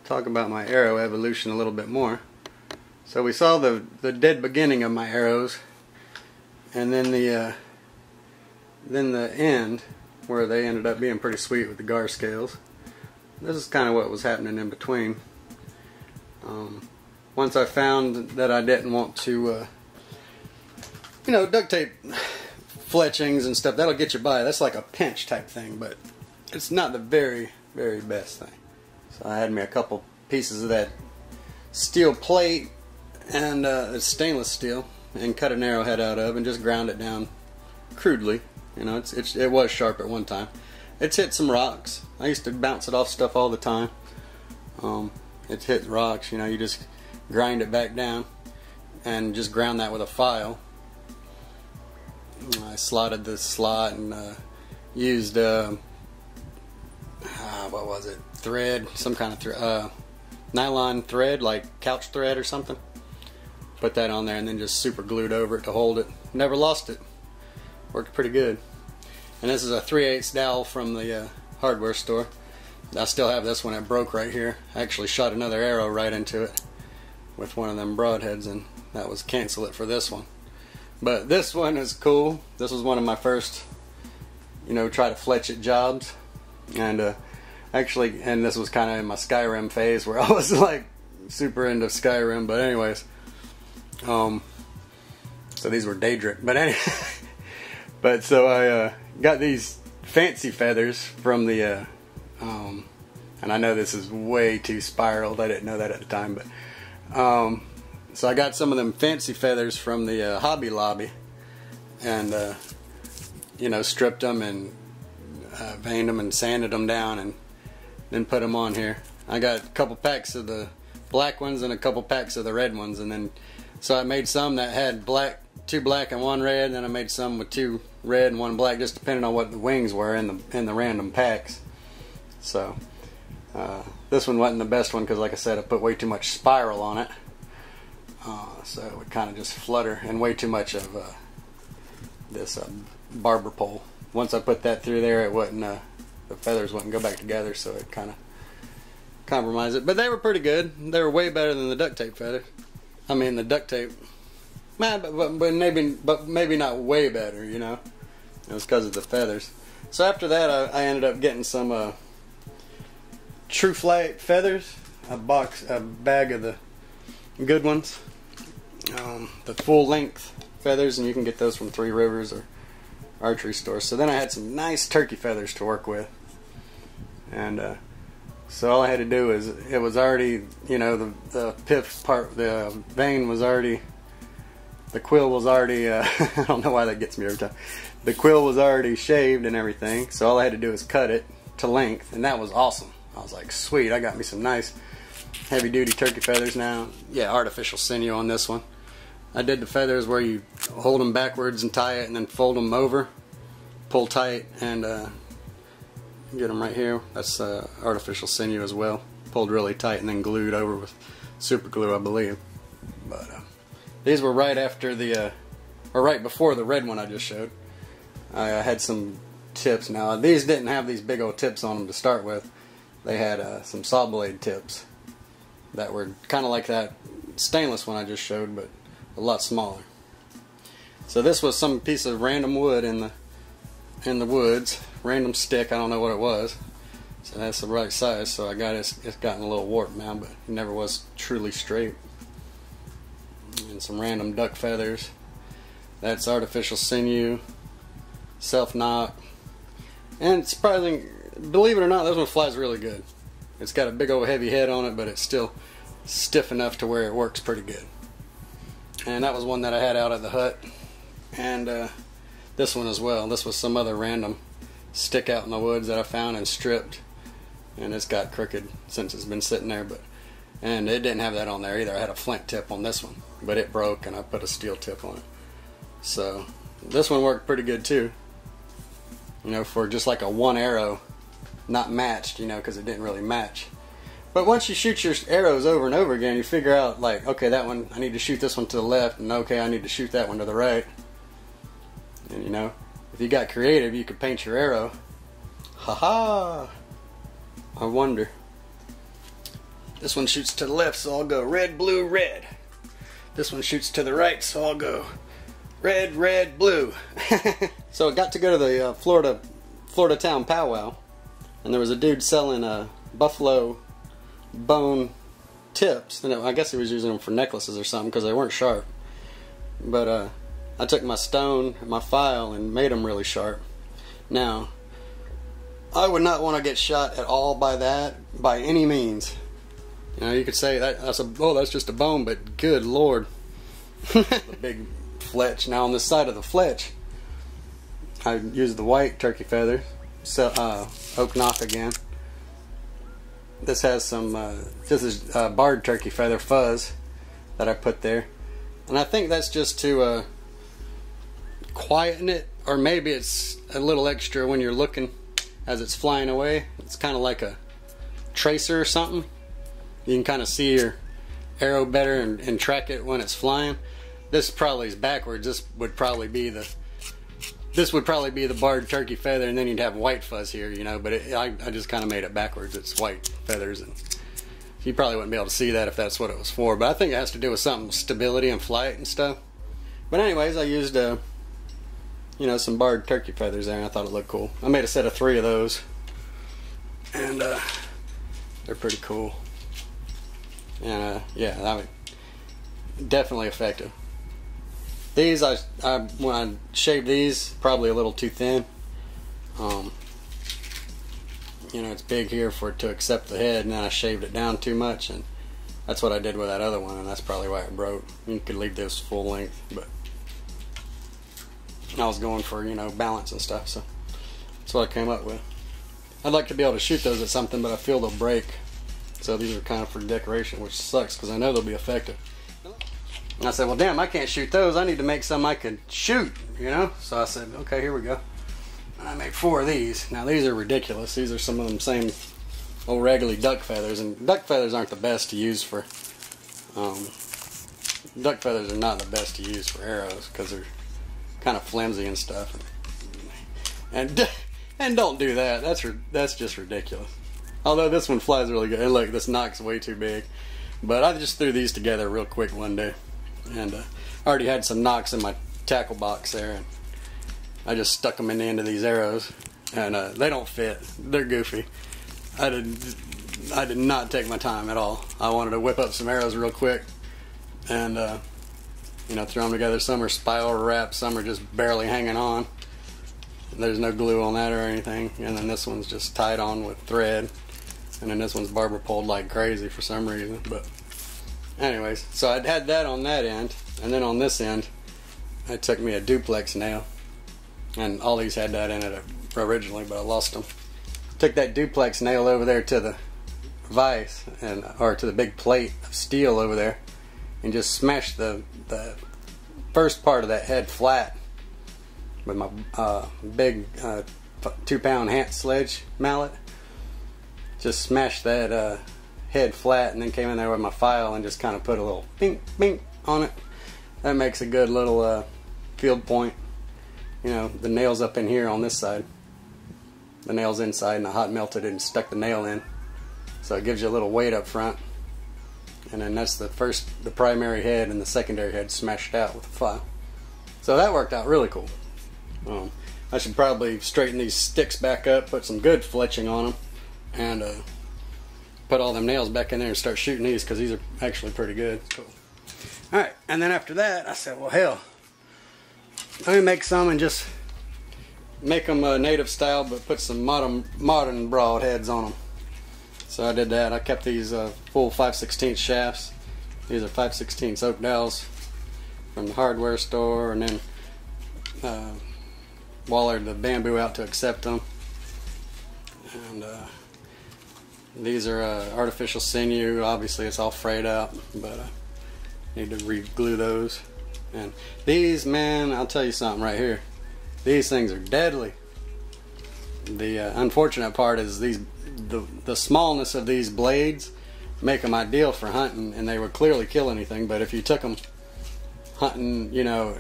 talk about my arrow evolution a little bit more. So we saw the dead beginning of my arrows, and then the end where they ended up being pretty sweet with the gar scales. This is kind of what was happening in between. Once I found that I didn't want to, duct tape fletchings and stuff, that'll get you by. That's like a pinch type thing, but it's not the very, very best thing. So I had me a couple pieces of that steel plate, and it's stainless steel, and cut an arrowhead out of and just ground it down crudely. It was sharp at one time. It's hit some rocks. I used to bounce it off stuff all the time. It hit rocks, you just grind it back down and just ground that with a file. I slotted the slot and used what was it? Thread, some kind of nylon thread, like couch thread or something. Put that on there and then just super glued over it to hold it. Never lost it. Worked pretty good. And this is a 3/8 dowel from the hardware store. I still have this one. It broke right here. I actually shot another arrow right into it with one of them broadheads, and that was cancel it for this one. But this one is cool. This was one of my first, try to fletch it jobs. And and this was kind of in my Skyrim phase where I was like super into Skyrim. But anyways, so these were Daedric. But anyway, so I got these fancy feathers from the, and I know this is way too spiraled. I didn't know that at the time, but so I got some of them fancy feathers from the Hobby Lobby, and stripped them and veined them and sanded them down, and then put them on here. I got a couple packs of the black ones and a couple packs of the red ones, and then so I made some that had two black and one red, and then I made some with two red and one black, just depending on what the wings were in the random packs. So this one wasn't the best one because, like I said, I put way too much spiral on it, so it would kind of just flutter, and way too much of this barber pole. Once I put that through there, it wouldn't. The feathers wouldn't go back together, so it kind of compromised it. But they were pretty good. They were way better than the duct tape feather. I mean, the duct tape. But maybe not way better, It was because of the feathers. So after that, I ended up getting some True Flight feathers, a bag of the good ones, the full length feathers, and you can get those from Three Rivers or archery stores. So then I had some nice turkey feathers to work with, and so all I had to do is, it was already, the pith part, the vein was already, the quill was already, I don't know why that gets me every time. The quill was already shaved and everything, so all I had to do is cut it to length, and that was awesome. I was like, sweet, I got me some nice heavy duty turkey feathers now. Yeah, artificial sinew on this one. I did the feathers where you hold them backwards and tie it and then fold them over, pull tight, and get them right here. That's artificial sinew as well. Pulled really tight and then glued over with super glue, I believe. But these were right after the, or right before the red one I just showed. I had some tips. Now these didn't have these big old tips on them to start with. They had some saw blade tips that were kind of like that stainless one I just showed, but a lot smaller. So this was some piece of random wood in the woods, random stick. I don't know what it was. So that's the right size. So I got it's gotten a little warped now, but it never was truly straight. And some random duck feathers. That's artificial sinew, self knot, and surprising, believe it or not, this one flies really good. It's got a big old heavy head on it, but it's still stiff enough to where it works pretty good. And that was one that I had out at the hut, and this one as well. This was some other random stick out in the woods that I found and stripped, and it's got crooked since it's been sitting there, and it didn't have that on there either. I had a flint tip on this one, but it broke and I put a steel tip on it. So this one worked pretty good too, for just like a one arrow, not matched, because it didn't really match. But once you shoot your arrows over and over again, you figure out, like, okay, that one, I need to shoot this one to the left, and okay, I need to shoot that one to the right. And if you got creative, you could paint your arrow. Ha ha! I wonder. This one shoots to the left, so I'll go red, blue, red. This one shoots to the right, so I'll go red, red, blue. So I got to go to the Florida town powwow, and there was a dude selling buffalo bone tips. And I guess he was using them for necklaces or something because they weren't sharp. But I took my stone, my file, and made them really sharp. Now, I would not want to get shot at all by that, by any means. You know, you could say that's just a bone, but good Lord. The big fletch. Now on the side of the fletch, I used the white turkey feather, so oak knock again. This has some, this is barred turkey feather fuzz that I put there. And I think that's just to quieten it, or maybe it's a little extra when you're looking as it's flying away. It's kind of like a tracer or something. You can kind of see your arrow better and track it when it's flying. This probably is backwards. This would probably be the barred turkey feather, and then you'd have white fuzz here, you know. But I just kind of made it backwards. It's white feathers, and you probably wouldn't be able to see that if that's what it was for. But I think it has to do with something, stability and flight and stuff. But anyways, I used you know, some barred turkey feathers there, and I thought it looked cool. I made a set of 3 of those, and they're pretty cool. And yeah, that would definitely effective. These when I shaved these, probably a little too thin. You know, it's big here for it to accept the head, and then I shaved it down too much, and that's what I did with that other one, and that's probably why it broke. You could leave this full length, but I was going for, you know, balance and stuff, so that's what I came up with. I'd like to be able to shoot those at something, but I feel they'll break. So these are kind of for decoration, which sucks because I know they'll be effective. And I said, well, damn, I can't shoot those. I need to make some I can shoot, you know? So I said, okay, here we go. And I made 4 of these. Now, these are ridiculous. These are some of them same old raggedy duck feathers. And duck feathers aren't the best to use for... duck feathers are not the best to use for arrows because they're kind of flimsy and stuff. And don't do that. That's just ridiculous. Although this one flies really good. And look, this knock's way too big. But I just threw these together real quick one day. And I already had some knocks in my tackle box there. And I just stuck them in the end of these arrows. And they don't fit. They're goofy. I did not take my time at all. I wanted to whip up some arrows real quick. And, you know, throw them together. Some are spiral wrapped. Some are just barely hanging on. There's no glue on that or anything. And then this one's just tied on with thread. And then this one's barber pulled like crazy for some reason. But anyways, so I'd had that on that end, and then on this end I took me a duplex nail, and all these had that in it originally, but I lost them. Took that duplex nail over there to the vise, or to the big plate of steel over there, and just smashed the first part of that head flat with my big 2-pound hand sledge mallet. Just smashed that head flat, and then came in there with my file and just kind of put a little bink bink on it. That makes a good little field point. You know, the nail's up in here on this side. The nail's inside, and I hot melted it and stuck the nail in. So it gives you a little weight up front. And then that's the primary head, and the secondary head smashed out with the file. So that worked out really cool. I should probably straighten these sticks back up, put some good fletching on them, and put all them nails back in there and start shooting these, because these are actually pretty good. Cool. Alright, and then after that I said, well, hell, let me make some and just make them native style, but put some modern broadheads on them. So I did that. I kept these full 5/16 shafts. These are 5/16 oak dowels from the hardware store, and then wallered the bamboo out to accept them. And these are artificial sinew. Obviously it's all frayed out, but I need to re-glue those. And these, man, I'll tell you something right here. These things are deadly. The unfortunate part is the smallness of these blades make them ideal for hunting, and they would clearly kill anything. But if you took them hunting, you know,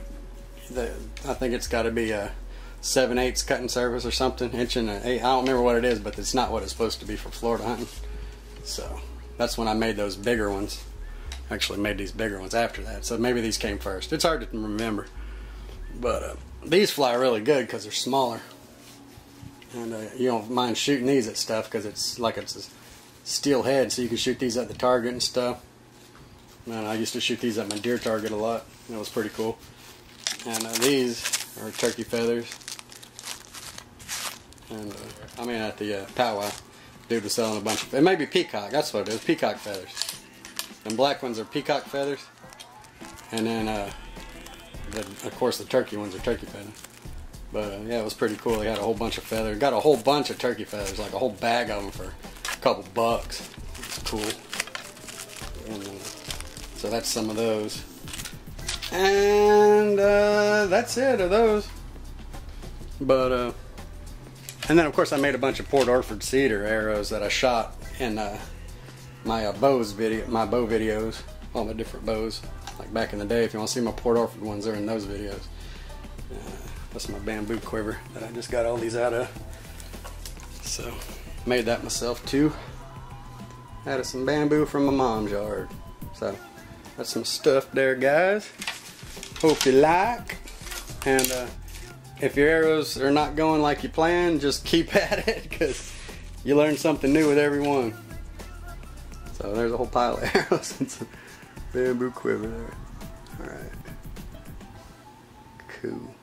I think it's got to be a 7/8 cutting surface or something, 1 and 1/8. I don't remember what it is, but it's not what it's supposed to be for Florida hunting. So that's when I made those bigger ones. Actually made these bigger ones after that, so maybe these came first. It's hard to remember, but these fly really good because they're smaller, and you don't mind shooting these at stuff because it's a steel head, so you can shoot these at the target and stuff. And I used to shoot these at my deer target a lot. That was pretty cool. And these are turkey feathers, and I mean at the powwow, dude was selling a bunch of. It may be peacock. That's what it is. Peacock feathers. And black ones are peacock feathers, and then of course the turkey ones are turkey feathers. But yeah, it was pretty cool. They had a whole bunch of feathers. Got a whole bunch of turkey feathers, like a whole bag of them for a couple bucks. It's cool. And so that's some of those. And that's it of those. But and then of course I made a bunch of Port Orford cedar arrows that I shot in my bow videos, all my different bows, like back in the day. If you want to see my Port Orford ones, they're in those videos. That's my bamboo quiver that I just got all these out of. So, made that myself too. Out of some bamboo from my mom's yard. So, that's some stuff there, guys. Hope you like. And if your arrows are not going like you planned, just keep at it, because you learn something new with every one. So there's a whole pile of arrows and some bamboo quiver there. Alright. Cool.